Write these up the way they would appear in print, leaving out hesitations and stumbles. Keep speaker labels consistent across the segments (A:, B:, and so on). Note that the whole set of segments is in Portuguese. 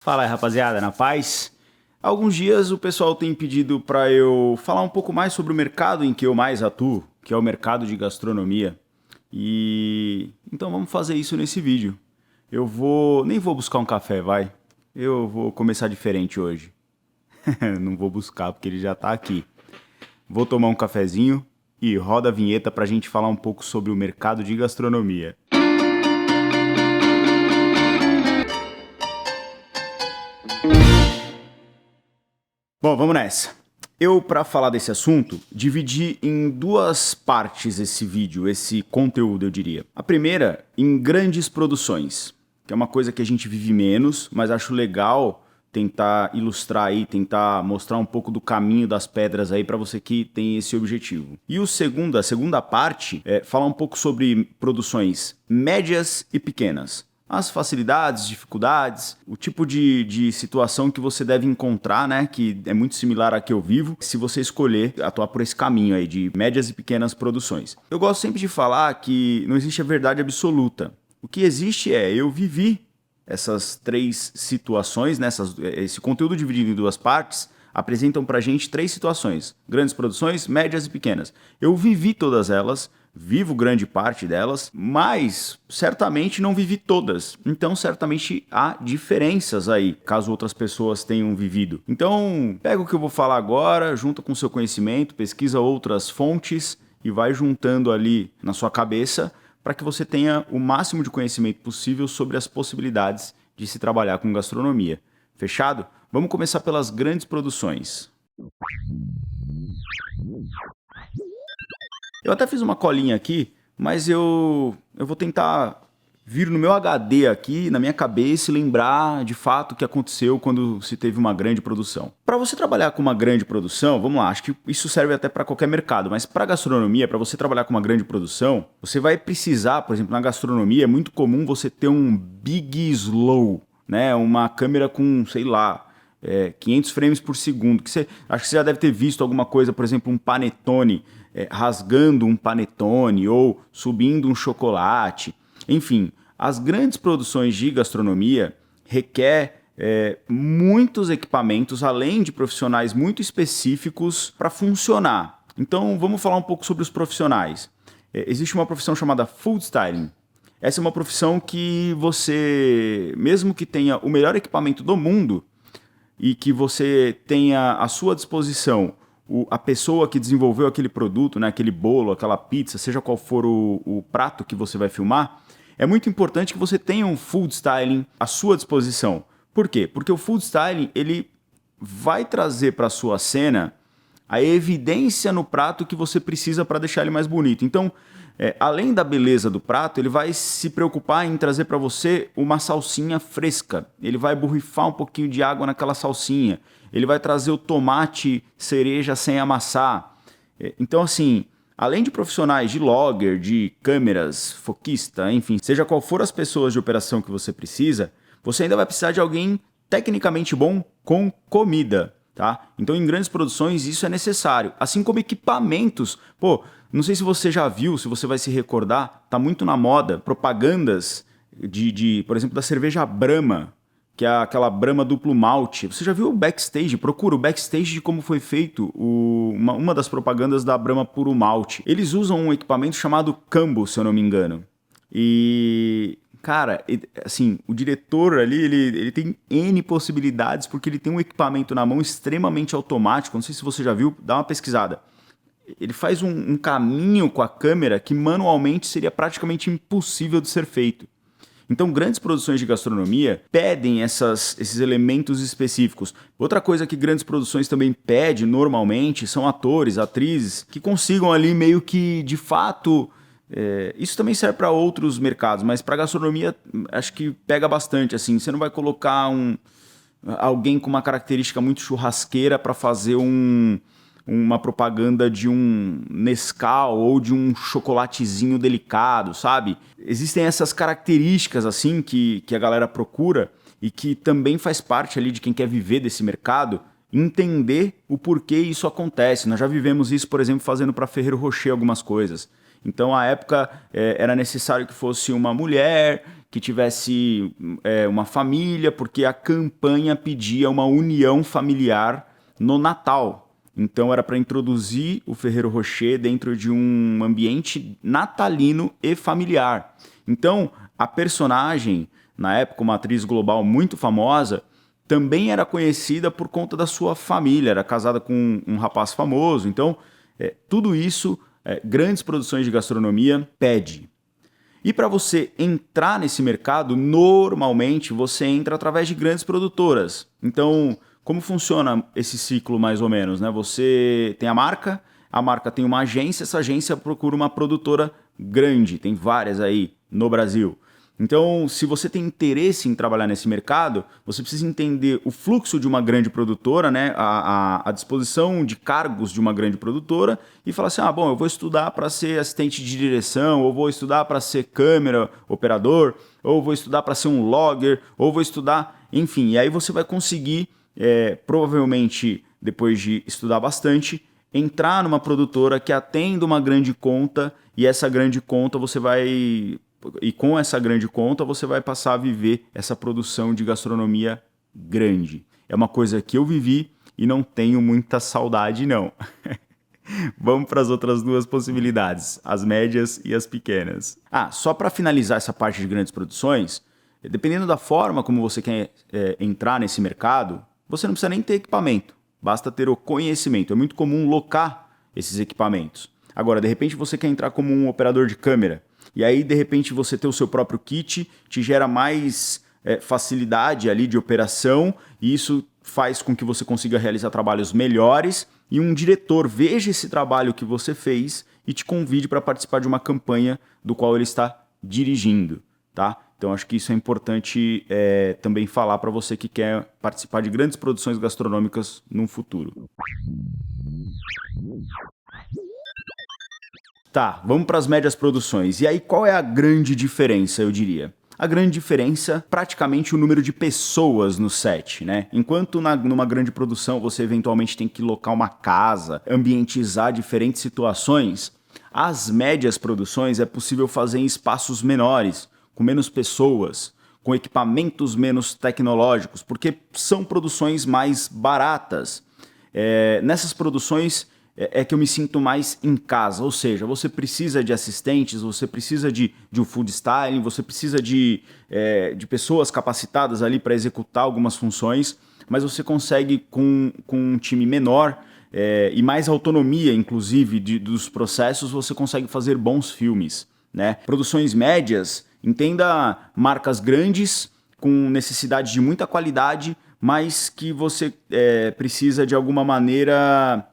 A: Fala aí, rapaziada, na paz? Há alguns dias o pessoal tem pedido para eu falar um pouco mais sobre o mercado em que eu mais atuo, que é o mercado de gastronomia. E então vamos fazer isso nesse vídeo. Nem vou buscar um café, vai. Eu vou começar diferente hoje. Não vou buscar porque ele já tá aqui. Vou tomar um cafezinho e roda a vinheta pra gente falar um pouco sobre o mercado de gastronomia. Bom, vamos nessa. Eu, para falar desse assunto, dividi em duas partes esse vídeo, esse conteúdo, eu diria. A primeira, em grandes produções, que é uma coisa que a gente vive menos, mas acho legal tentar ilustrar aí, tentar mostrar um pouco do caminho das pedras aí para você que tem esse objetivo. E a segunda parte é falar um pouco sobre produções médias e pequenas. As facilidades, dificuldades, o tipo de situação que você deve encontrar, né? Que é muito similar à que eu vivo, se você escolher atuar por esse caminho aí de médias e pequenas produções. Eu gosto sempre de falar que não existe a verdade absoluta. O que existe é, eu vivi essas três situações, né? Esse conteúdo dividido em duas partes, apresentam pra gente três situações: grandes produções, médias e pequenas. Eu vivi todas elas, vivo grande parte delas, mas certamente não vivi todas. Então, certamente há diferenças aí, caso outras pessoas tenham vivido. Então, pega o que eu vou falar agora, junta com o seu conhecimento, pesquisa outras fontes e vai juntando ali na sua cabeça para que você tenha o máximo de conhecimento possível sobre as possibilidades de se trabalhar com gastronomia. Fechado? Vamos começar pelas grandes produções. Eu até fiz uma colinha aqui, mas eu vou tentar vir no meu HD aqui, na minha cabeça, e lembrar de fato o que aconteceu quando se teve uma grande produção. Para você trabalhar com uma grande produção, vamos lá, acho que isso serve até para qualquer mercado, mas para gastronomia, para você trabalhar com uma grande produção, você vai precisar, por exemplo, na gastronomia é muito comum você ter um big slow, né? Uma câmera com, sei lá, 500 frames por segundo. Acho que você já deve ter visto alguma coisa, por exemplo, um panetone rasgando um panetone ou subindo um chocolate. Enfim, as grandes produções de gastronomia requer muitos equipamentos, além de profissionais muito específicos para funcionar. Então, vamos falar um pouco sobre os profissionais. Existe uma profissão chamada food styling. Essa é uma profissão que você, mesmo que tenha o melhor equipamento do mundo e que você tenha à sua disposição a pessoa que desenvolveu aquele produto, né, aquele bolo, aquela pizza, seja qual for o prato que você vai filmar, é muito importante que você tenha um food styling à sua disposição. Por quê? Porque o food styling ele vai trazer para a sua cena a evidência no prato que você precisa para deixar ele mais bonito. Então, além da beleza do prato, ele vai se preocupar em trazer para você uma salsinha fresca. Ele vai borrifar um pouquinho de água naquela salsinha. Ele vai trazer o tomate cereja sem amassar. Então, assim, além de profissionais de logger, de câmeras, foquista, enfim, seja qual for as pessoas de operação que você precisa, você ainda vai precisar de alguém tecnicamente bom com comida, tá? Então, em grandes produções, isso é necessário. Assim como equipamentos. Pô, não sei se você já viu, se você vai se recordar, tá muito na moda propagandas por exemplo, da cerveja Brahma, que é aquela Brahma duplo malte. Você já viu o backstage? Procura o backstage de como foi feito uma das propagandas da Brahma puro malte. Eles usam um equipamento chamado Cambo, se eu não me engano. E, cara, assim, o diretor ali, ele tem N possibilidades porque ele tem um equipamento na mão extremamente automático. Não sei se você já viu, dá uma pesquisada. Ele faz um caminho com a câmera que manualmente seria praticamente impossível de ser feito. Então, grandes produções de gastronomia pedem esses elementos específicos. Outra coisa que grandes produções também pedem normalmente são atores, atrizes, que consigam ali meio que, de fato... isso também serve para outros mercados, mas para gastronomia acho que pega bastante. Assim, você não vai colocar alguém com uma característica muito churrasqueira para fazer uma propaganda de um Nescau ou de um chocolatezinho delicado, sabe? Existem essas características assim que a galera procura e que também faz parte ali de quem quer viver desse mercado, entender o porquê isso acontece. Nós já vivemos isso, por exemplo, fazendo para Ferrero Rocher algumas coisas. Então, à época, era necessário que fosse uma mulher que tivesse uma família, porque a campanha pedia uma união familiar no Natal. Então era para introduzir o Ferrero Rocher dentro de um ambiente natalino e familiar. Então a personagem, na época uma atriz global muito famosa, também era conhecida por conta da sua família, era casada com um rapaz famoso. Então tudo isso, grandes produções de gastronomia pede. E para você entrar nesse mercado, normalmente você entra através de grandes produtoras. Então, como funciona esse ciclo mais ou menos, né? Você tem a marca tem uma agência, essa agência procura uma produtora grande, tem várias aí no Brasil. Então, se você tem interesse em trabalhar nesse mercado, você precisa entender o fluxo de uma grande produtora, né? A disposição de cargos de uma grande produtora e falar assim, bom, eu vou estudar para ser assistente de direção, ou vou estudar para ser câmera operador, ou vou estudar para ser um logger, ou vou estudar, enfim. E aí você vai conseguir, provavelmente, depois de estudar bastante, entrar numa produtora que atenda uma grande conta e essa grande conta você vai... E com essa grande conta você vai passar a viver essa produção de gastronomia grande. É uma coisa que eu vivi e não tenho muita saudade, não. Vamos para as outras duas possibilidades, as médias e as pequenas. Só para finalizar essa parte de grandes produções, dependendo da forma como você quer entrar nesse mercado, você não precisa nem ter equipamento, basta ter o conhecimento. É muito comum locar esses equipamentos. Agora, de repente você quer entrar como um operador de câmera, e aí, de repente, você ter o seu próprio kit te gera mais facilidade ali de operação e isso faz com que você consiga realizar trabalhos melhores e um diretor veja esse trabalho que você fez e te convide para participar de uma campanha do qual ele está dirigindo, tá? Então, acho que isso é importante também falar para você que quer participar de grandes produções gastronômicas no futuro. Tá, vamos para as médias produções. E aí, qual é a grande diferença, eu diria? A grande diferença, praticamente o número de pessoas no set, né? Enquanto numa grande produção você eventualmente tem que locar uma casa, ambientizar diferentes situações, as médias produções é possível fazer em espaços menores, com menos pessoas, com equipamentos menos tecnológicos, porque são produções mais baratas. Nessas produções que eu me sinto mais em casa, ou seja, você precisa de assistentes, você precisa de um food styling, você precisa de pessoas capacitadas ali para executar algumas funções, mas você consegue com um time menor e mais autonomia, inclusive, dos processos, você consegue fazer bons filmes, né? Produções médias, entenda marcas grandes com necessidade de muita qualidade, mas que você precisa de alguma maneira...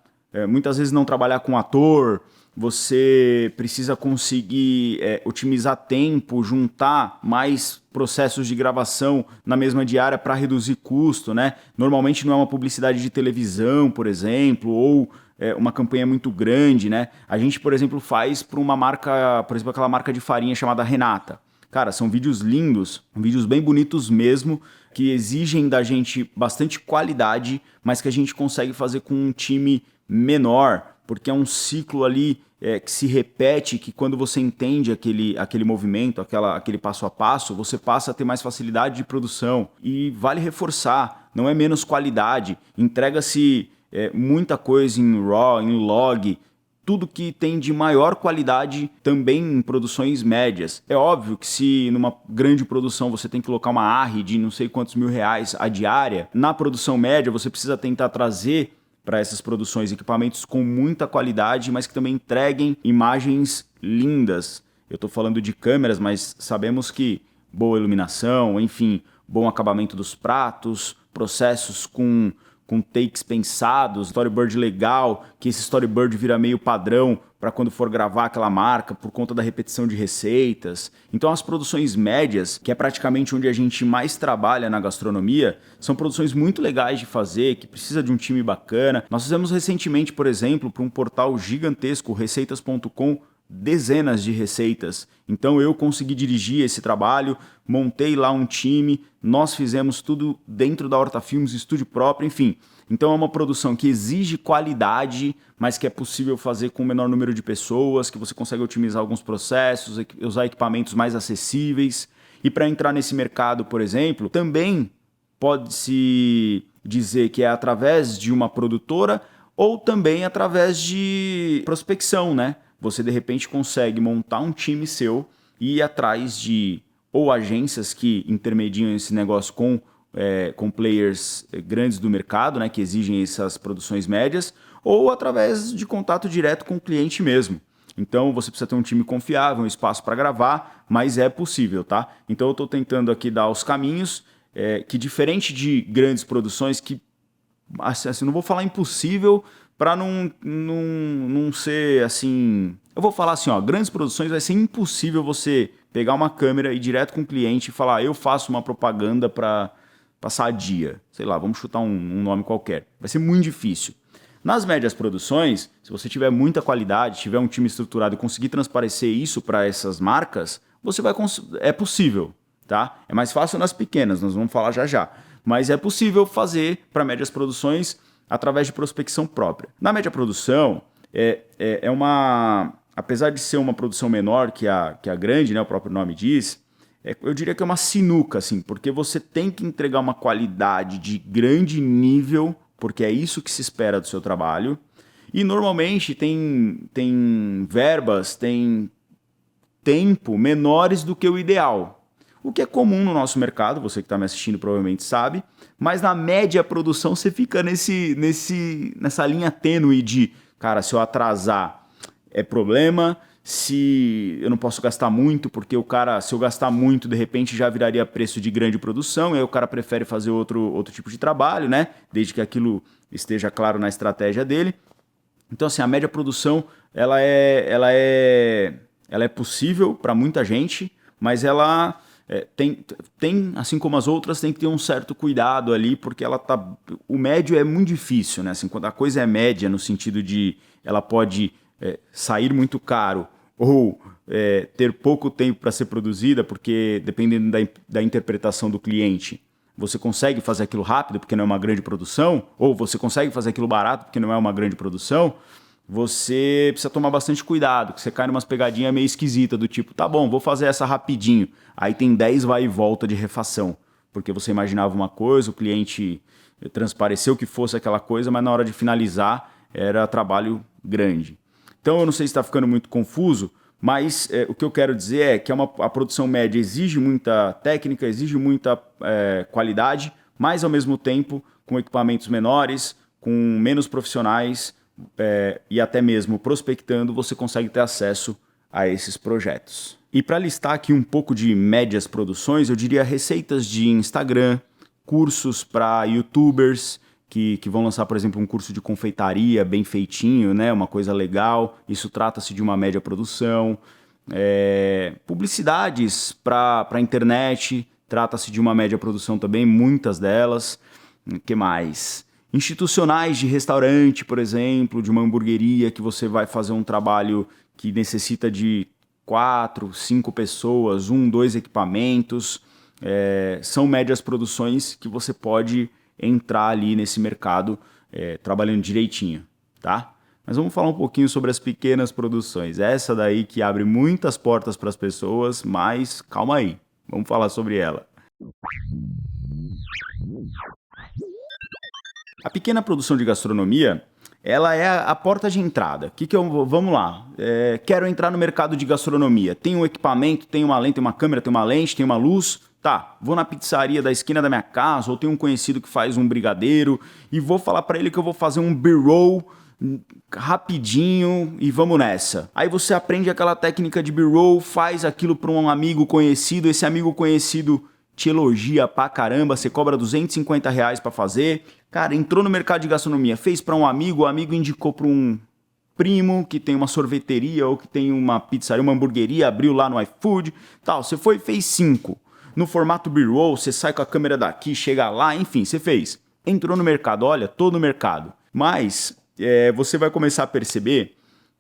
A: muitas vezes não trabalhar com ator, você precisa conseguir otimizar tempo, juntar mais processos de gravação na mesma diária para reduzir custo, né? Normalmente não é uma publicidade de televisão, por exemplo, ou uma campanha muito grande, né? A gente, por exemplo, faz para uma marca, por exemplo, aquela marca de farinha chamada Renata. Cara, são vídeos lindos, vídeos bem bonitos mesmo, que exigem da gente bastante qualidade, mas que a gente consegue fazer com um time menor, porque é um ciclo ali que se repete, que quando você entende aquele movimento, aquele passo a passo, você passa a ter mais facilidade de produção. E vale reforçar, não é menos qualidade, entrega-se muita coisa em RAW, em log, tudo que tem de maior qualidade também em produções médias. É óbvio que se numa grande produção você tem que colocar uma ARRI de não sei quantos R$1.000 a diária, na produção média você precisa tentar trazer para essas produções equipamentos com muita qualidade, mas que também entreguem imagens lindas. Eu estou falando de câmeras, mas sabemos que boa iluminação, enfim, bom acabamento dos pratos, processos com takes pensados, storyboard legal, que esse storyboard vira meio padrão para quando for gravar aquela marca por conta da repetição de receitas. Então as produções médias, que é praticamente onde a gente mais trabalha na gastronomia, são produções muito legais de fazer, que precisa de um time bacana. Nós fizemos recentemente, por exemplo, para um portal gigantesco, receitas.com, dezenas de receitas. Então eu consegui dirigir esse trabalho, montei lá um time, nós fizemos tudo dentro da Horta Filmes, estúdio próprio, enfim. Então é uma produção que exige qualidade, mas que é possível fazer com o menor número de pessoas, que você consegue otimizar alguns processos, usar equipamentos mais acessíveis. E para entrar nesse mercado, por exemplo, também pode-se dizer que é através de uma produtora ou também através de prospecção, né? Você de repente consegue montar um time seu e ir atrás de ou agências que intermediam esse negócio com players grandes do mercado, né, que exigem essas produções médias, ou através de contato direto com o cliente mesmo. Então você precisa ter um time confiável, um espaço para gravar, mas é possível, tá? Então eu estou tentando aqui dar os caminhos que, diferente de grandes produções, que assim, não vou falar impossível para não ser assim. Eu vou falar assim, ó, grandes produções vai ser impossível você pegar uma câmera e ir direto com o cliente e falar, eu faço uma propaganda para Sadia. Sei lá, vamos chutar um nome qualquer. Vai ser muito difícil. Nas médias produções, se você tiver muita qualidade, tiver um time estruturado e conseguir transparecer isso para essas marcas, é possível, tá? É mais fácil nas pequenas, nós vamos falar já já. Mas é possível fazer para médias produções através de prospecção própria. Na média produção, é uma... Apesar de ser uma produção menor que a grande, né, o próprio nome diz, eu diria que é uma sinuca, assim, porque você tem que entregar uma qualidade de grande nível, porque é isso que se espera do seu trabalho. E normalmente tem verbas, tem tempo menores do que o ideal. O que é comum no nosso mercado, você que está me assistindo provavelmente sabe, mas na média produção você fica nessa linha tênue de, cara, se eu atrasar é problema, se eu não posso gastar muito, porque se eu gastar muito, de repente já viraria preço de grande produção, e aí o cara prefere fazer outro tipo de trabalho, né? Desde que aquilo esteja claro na estratégia dele. Então, assim, a média produção, ela é possível para muita gente, mas ela tem, assim como as outras, tem que ter um certo cuidado ali, porque o médio é muito difícil, né? Assim, quando a coisa é média, no sentido de ela pode sair muito caro ou ter pouco tempo para ser produzida, porque dependendo da interpretação do cliente, você consegue fazer aquilo rápido porque não é uma grande produção, ou você consegue fazer aquilo barato porque não é uma grande produção, você precisa tomar bastante cuidado, que você cai numas pegadinhas meio esquisitas, do tipo, tá bom, vou fazer essa rapidinho. Aí tem 10 vai e volta de refação, porque você imaginava uma coisa, o cliente transpareceu que fosse aquela coisa, mas na hora de finalizar era trabalho grande. Então eu não sei se está ficando muito confuso, mas o que eu quero dizer é que a produção média exige muita técnica, exige muita qualidade, mas ao mesmo tempo com equipamentos menores, com menos profissionais e até mesmo prospectando, você consegue ter acesso a esses projetos. E para listar aqui um pouco de médias produções, eu diria receitas de Instagram, cursos para YouTubers, que vão lançar, por exemplo, um curso de confeitaria bem feitinho, né? Uma coisa legal. Isso trata-se de uma média produção. Publicidades para a internet, trata-se de uma média produção também, muitas delas. O que mais? Institucionais de restaurante, por exemplo, de uma hamburgueria que você vai fazer um trabalho que necessita de 4, 5 pessoas, 1, 2 equipamentos. São médias produções que você pode entrar ali nesse mercado trabalhando direitinho, tá? Mas vamos falar um pouquinho sobre as pequenas produções. Essa daí que abre muitas portas para as pessoas, mas calma aí, vamos falar sobre ela. A pequena produção de gastronomia, ela é a porta de entrada. Vamos lá, quero entrar no mercado de gastronomia. Tem um equipamento, tem uma lente, tem uma câmera, tem uma lente, tem uma luz. Tá, vou na pizzaria da esquina da minha casa, ou tenho um conhecido que faz um brigadeiro, e vou falar para ele que eu vou fazer um B-roll rapidinho e vamos nessa. Aí você aprende aquela técnica de B-roll, faz aquilo para um amigo conhecido, esse amigo conhecido te elogia pra caramba, você cobra R$250 para fazer. Cara, entrou no mercado de gastronomia, fez para um amigo, o amigo indicou para um primo que tem uma sorveteria ou que tem uma pizzaria, uma hamburgueria, abriu lá no iFood, tal, você foi e fez 5. No formato B-roll, você sai com a câmera daqui, chega lá, enfim, você fez. Entrou no mercado, olha, tô no mercado. Mas você vai começar a perceber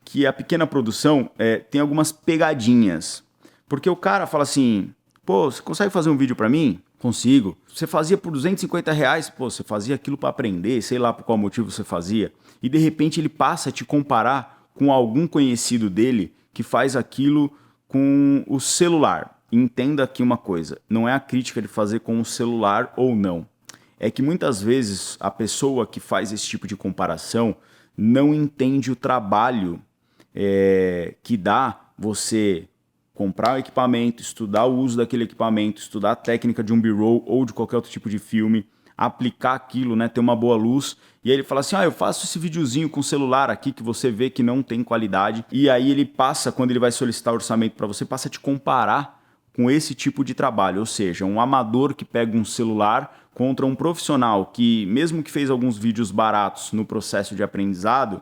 A: que a pequena produção tem algumas pegadinhas. Porque o cara fala assim, pô, você consegue fazer um vídeo pra mim? Consigo. Você fazia por R$250, pô, você fazia aquilo pra aprender, sei lá por qual motivo você fazia. E de repente ele passa a te comparar com algum conhecido dele que faz aquilo com o celular. entenda aqui uma coisa, não é a crítica de fazer com o celular ou não. É que muitas vezes a pessoa que faz esse tipo de comparação não entende o trabalho que dá você comprar o equipamento, estudar o uso daquele equipamento, estudar a técnica de um B-roll ou de qualquer outro tipo de filme, aplicar aquilo, né, ter uma boa luz, e aí ele fala assim, eu faço esse videozinho com o celular aqui que você vê que não tem qualidade, e aí ele passa, quando ele vai solicitar orçamento para você, passa a te comparar com esse tipo de trabalho, ou seja, um amador que pega um celular contra um profissional que, mesmo que fez alguns vídeos baratos no processo de aprendizado,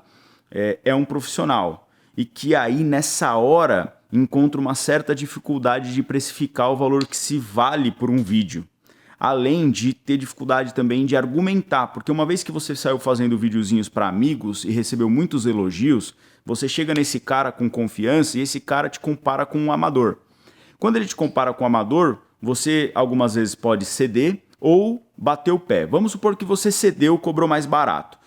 A: é um profissional, e que aí nessa hora encontra uma certa dificuldade de precificar o valor que se vale por um vídeo. Além de ter dificuldade também de argumentar, porque uma vez que você saiu fazendo videozinhos para amigos e recebeu muitos elogios, você chega nesse cara com confiança e esse cara te compara com um amador. Quando ele te compara com um amador, você algumas vezes pode ceder ou bater o pé. Vamos supor que você cedeu, cobrou mais barato.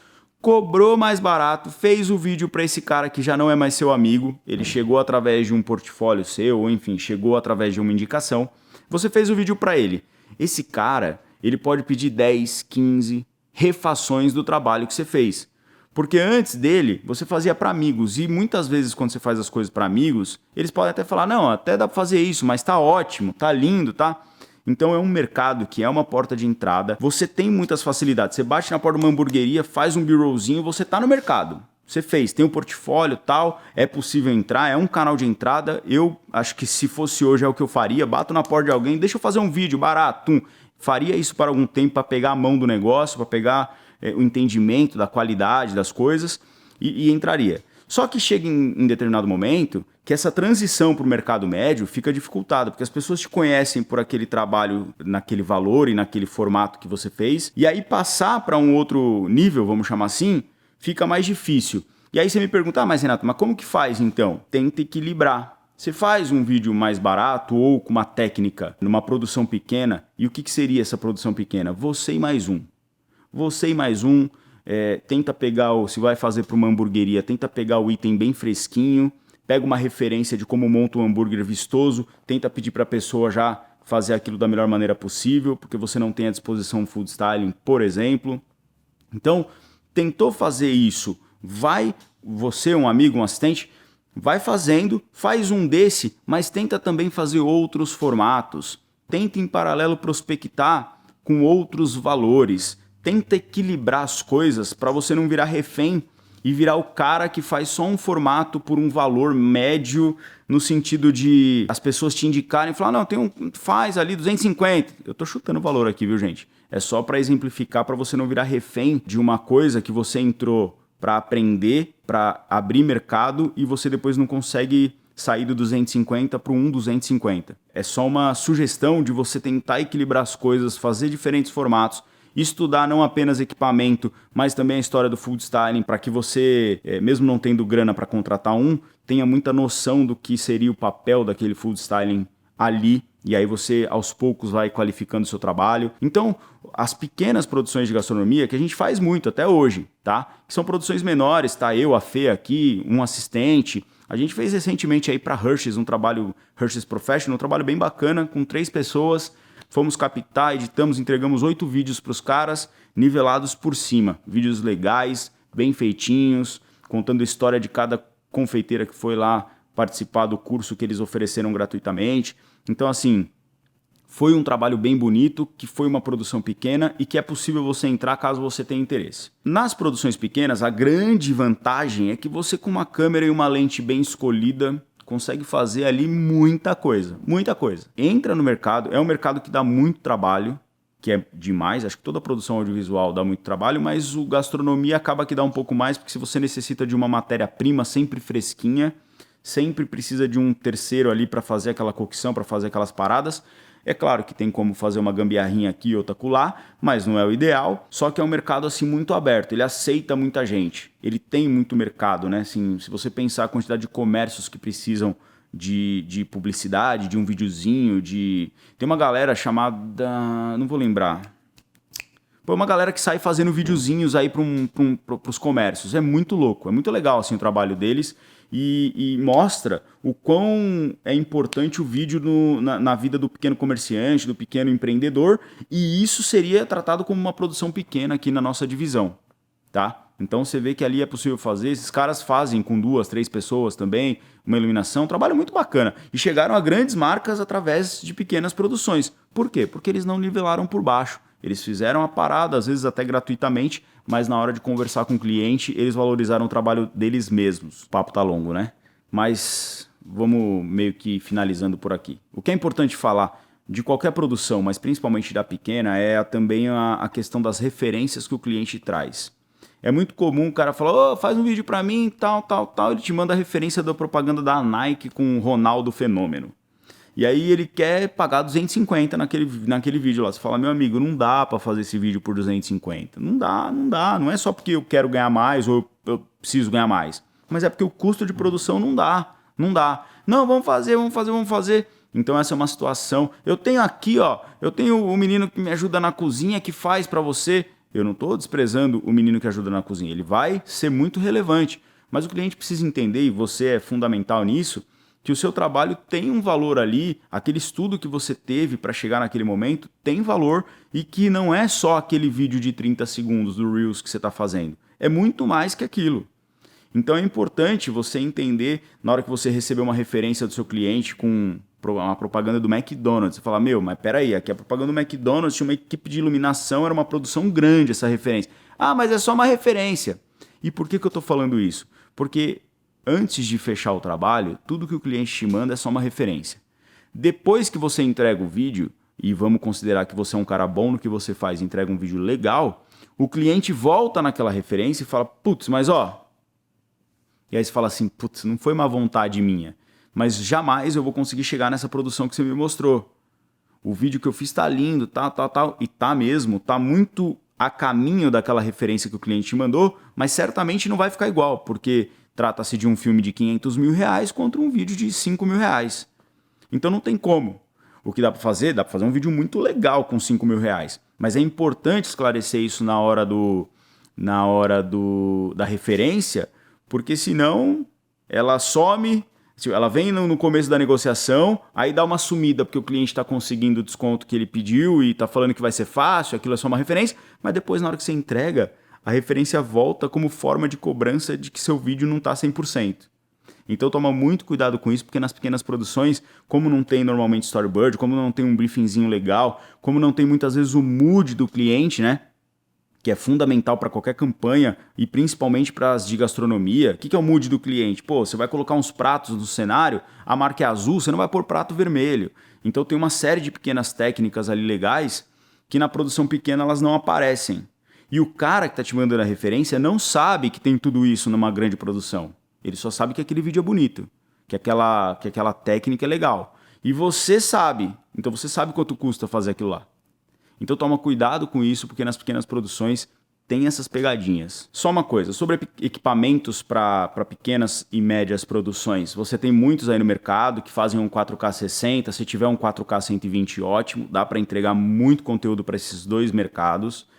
A: Cobrou mais barato, fez o vídeo para esse cara que já não é mais seu amigo, ele chegou através de um portfólio seu, ou enfim, chegou através de uma indicação, você fez o vídeo para ele. Esse cara, ele pode pedir 10, 15 refações do trabalho que você fez. Porque antes dele, você fazia para amigos, e muitas vezes quando você faz as coisas para amigos, eles podem até falar, não, até dá para fazer isso, mas tá ótimo, tá lindo, tá? Então é um mercado que é uma porta de entrada, você tem muitas facilidades, você bate na porta de uma hamburgueria, faz um B-rollzinho, você tá no mercado. Você fez, tem um portfólio tal, é possível entrar, é um canal de entrada. Eu acho que se fosse hoje é o que eu faria, bato na porta de alguém, deixa eu fazer um vídeo barato, faria isso por algum tempo para pegar a mão do negócio, para pegar o entendimento da qualidade das coisas e entraria. Só que chega em determinado momento que essa transição para o mercado médio fica dificultada, porque as pessoas te conhecem por aquele trabalho naquele valor e naquele formato que você fez, e aí passar para um outro nível, vamos chamar assim, fica mais difícil. E aí você me pergunta, mas Renato, mas como que faz então? Tenta equilibrar. Você faz um vídeo mais barato ou com uma técnica numa produção pequena, e o que seria essa produção pequena? Você e mais um. Você e mais um, tenta pegar, se vai fazer para uma hamburgueria, tenta pegar o item bem fresquinho, pega uma referência de como monta um hambúrguer vistoso, tenta pedir para a pessoa já fazer aquilo da melhor maneira possível, porque você não tem à disposição um food styling, por exemplo. Então, tentou fazer isso, vai, você, um amigo, um assistente, vai fazendo, faz um desse, mas tenta também fazer outros formatos. Tenta em paralelo prospectar com outros valores. Tenta equilibrar as coisas para você não virar refém e virar o cara que faz só um formato por um valor médio, no sentido de as pessoas te indicarem e falar, não, faz ali 250. Eu tô chutando o valor aqui, viu, gente? É só para exemplificar, para você não virar refém de uma coisa que você entrou para aprender, para abrir mercado e você depois não consegue sair do 250 para um 250. É só uma sugestão de você tentar equilibrar as coisas, fazer diferentes formatos, estudar não apenas equipamento, mas também a história do food styling, para que você, mesmo não tendo grana para contratar um, tenha muita noção do que seria o papel daquele food styling ali, e aí você aos poucos vai qualificando o seu trabalho. Então, as pequenas produções de gastronomia, que a gente faz muito até hoje, tá? Que são produções menores, tá? Eu, a Fê aqui, um assistente. A gente fez recentemente aí para Hershey's, um trabalho, Hershey's Professional, um trabalho bem bacana, com 3 pessoas. Fomos captar, editamos, entregamos 8 vídeos para os caras, nivelados por cima. Vídeos legais, bem feitinhos, contando a história de cada confeiteira que foi lá participar do curso que eles ofereceram gratuitamente. Então, assim, foi um trabalho bem bonito, que foi uma produção pequena e que é possível você entrar caso você tenha interesse. Nas produções pequenas, a grande vantagem é que você, com uma câmera e uma lente bem escolhida, consegue fazer ali muita coisa, muita coisa. Entra no mercado, é um mercado que dá muito trabalho, que é demais, acho que toda produção audiovisual dá muito trabalho, mas o gastronomia acaba que dá um pouco mais, porque se você necessita de uma matéria-prima sempre fresquinha, sempre precisa de um terceiro ali para fazer aquela cocção, para fazer aquelas paradas. É claro que tem como fazer uma gambiarrinha aqui e outra acolá, mas não é o ideal. Só que é um mercado assim muito aberto, ele aceita muita gente. Ele tem muito mercado, né? Assim, se você pensar a quantidade de comércios que precisam de publicidade, de um videozinho, Tem uma galera chamada... não vou lembrar. Pô, uma galera que sai fazendo videozinhos aí pros comércios. É muito louco, é muito legal assim, o trabalho deles e mostra o quão é importante o vídeo na vida do pequeno comerciante, do pequeno empreendedor, e isso seria tratado como uma produção pequena aqui na nossa divisão, tá? Então você vê que ali é possível fazer, esses caras fazem com 2, 3 pessoas também, uma iluminação, um trabalho muito bacana. E chegaram a grandes marcas através de pequenas produções. Por quê? Porque eles não nivelaram por baixo. Eles fizeram a parada, às vezes até gratuitamente, mas na hora de conversar com o cliente, eles valorizaram o trabalho deles mesmos. O papo tá longo, né? Mas vamos meio que finalizando por aqui. O que é importante falar de qualquer produção, mas principalmente da pequena, é também a questão das referências que o cliente traz. É muito comum o cara falar, oh, faz um vídeo pra mim, tal, ele te manda a referência da propaganda da Nike com o Ronaldo Fenômeno. E aí ele quer pagar 250 naquele vídeo lá. Você fala, meu amigo, não dá pra fazer esse vídeo por 250. Não dá. Não é só porque eu quero ganhar mais ou eu preciso ganhar mais. Mas é porque o custo de produção não dá. Não, vamos fazer. Então essa é uma situação. Eu tenho aqui, ó, eu tenho o menino que me ajuda na cozinha, que faz pra você. Eu não estou desprezando o menino que ajuda na cozinha. Ele vai ser muito relevante. Mas o cliente precisa entender, e você é fundamental nisso, que o seu trabalho tem um valor ali, aquele estudo que você teve para chegar naquele momento tem valor e que não é só aquele vídeo de 30 segundos do Reels que você está fazendo. É muito mais que aquilo. Então é importante você entender, na hora que você receber uma referência do seu cliente com uma propaganda do McDonald's, você fala, meu, mas peraí, aqui a propaganda do McDonald's tinha uma equipe de iluminação, era uma produção grande essa referência. Ah, mas é só uma referência. E por que eu estou falando isso? Porque antes de fechar o trabalho, tudo que o cliente te manda é só uma referência. Depois que você entrega o vídeo, e vamos considerar que você é um cara bom no que você faz e entrega um vídeo legal, o cliente volta naquela referência e fala, putz, mas ó... E aí você fala assim, putz, não foi má vontade minha, mas jamais eu vou conseguir chegar nessa produção que você me mostrou. O vídeo que eu fiz tá lindo, e tá mesmo, tá muito a caminho daquela referência que o cliente te mandou, mas certamente não vai ficar igual, porque trata-se de um filme de 500 mil reais contra um vídeo de 5 mil reais. Então não tem como. O que dá para fazer? Dá para fazer um vídeo muito legal com 5 mil reais, mas é importante esclarecer isso na hora da referência, porque senão ela some, ela vem no começo da negociação, aí dá uma sumida porque o cliente está conseguindo o desconto que ele pediu e está falando que vai ser fácil, aquilo é só uma referência, mas depois na hora que você entrega, a referência volta como forma de cobrança de que seu vídeo não está 100%. Então toma muito cuidado com isso, porque nas pequenas produções, como não tem normalmente storyboard, como não tem um briefingzinho legal, como não tem muitas vezes o mood do cliente, né? Que é fundamental para qualquer campanha e principalmente para as de gastronomia. O que é o mood do cliente? Pô, você vai colocar uns pratos no cenário, a marca é azul, você não vai pôr prato vermelho. Então tem uma série de pequenas técnicas ali legais que na produção pequena elas não aparecem. E o cara que está te mandando a referência não sabe que tem tudo isso numa grande produção. Ele só sabe que aquele vídeo é bonito, que aquela técnica é legal. E você sabe, então você sabe quanto custa fazer aquilo lá. Então toma cuidado com isso, porque nas pequenas produções tem essas pegadinhas. Só uma coisa, sobre equipamentos para pequenas e médias produções. Você tem muitos aí no mercado que fazem um 4K 60, se tiver um 4K 120, ótimo. Dá para entregar muito conteúdo para esses dois mercados.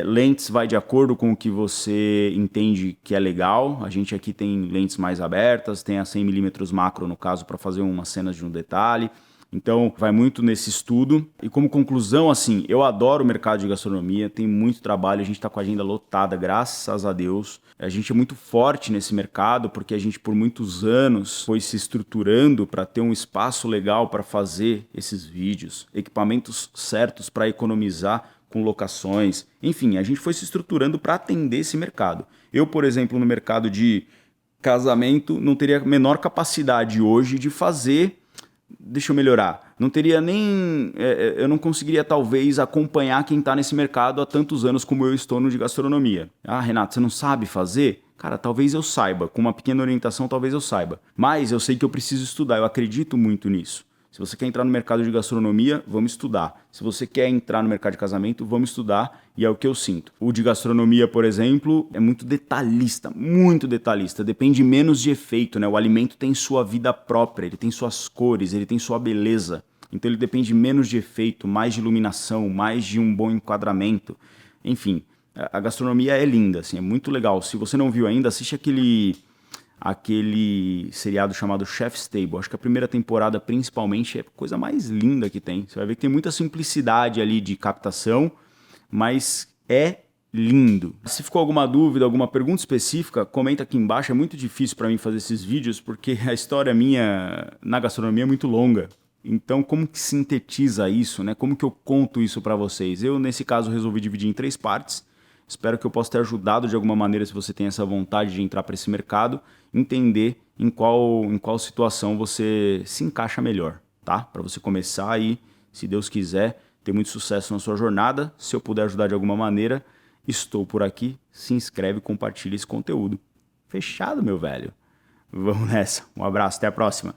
A: Lentes vai de acordo com o que você entende que é legal. A gente aqui tem lentes mais abertas, tem a 100mm macro no caso para fazer umas cenas de um detalhe. Então, vai muito nesse estudo. E como conclusão, assim, eu adoro o mercado de gastronomia, tem muito trabalho, a gente está com a agenda lotada, graças a Deus. A gente é muito forte nesse mercado, porque a gente, por muitos anos, foi se estruturando para ter um espaço legal para fazer esses vídeos, equipamentos certos para economizar com locações. Enfim, a gente foi se estruturando para atender esse mercado. Eu, por exemplo, no mercado de casamento, não teria a menor capacidade hoje de fazer... Deixa eu melhorar. Não teria nem... eu não conseguiria, talvez, acompanhar quem está nesse mercado há tantos anos como eu estou no de gastronomia. Ah, Renato, você não sabe fazer? Cara, talvez eu saiba. Com uma pequena orientação, talvez eu saiba. Mas eu sei que eu preciso estudar. Eu acredito muito nisso. Se você quer entrar no mercado de gastronomia, vamos estudar. Se você quer entrar no mercado de casamento, vamos estudar. E é o que eu sinto. O de gastronomia, por exemplo, é muito detalhista. Muito detalhista. Depende menos de efeito, né? O alimento tem sua vida própria. Ele tem suas cores, ele tem sua beleza. Então ele depende menos de efeito, mais de iluminação, mais de um bom enquadramento. Enfim, a gastronomia é linda, assim, é muito legal. Se você não viu ainda, assiste aquele seriado chamado Chef's Table. Acho que a primeira temporada, principalmente, é a coisa mais linda que tem. Você vai ver que tem muita simplicidade ali de captação, mas é lindo. Se ficou alguma dúvida, alguma pergunta específica, comenta aqui embaixo. É muito difícil para mim fazer esses vídeos, porque a história minha na gastronomia é muito longa. Então, como que sintetiza isso, né? Como que eu conto isso para vocês? Eu, nesse caso, resolvi dividir em 3 partes. Espero que eu possa ter ajudado de alguma maneira, se você tem essa vontade de entrar para esse mercado, entender em qual situação você se encaixa melhor, tá? Para você começar aí, se Deus quiser, ter muito sucesso na sua jornada. Se eu puder ajudar de alguma maneira, estou por aqui. Se inscreve, compartilha esse conteúdo. Fechado, meu velho. Vamos nessa. Um abraço, até a próxima.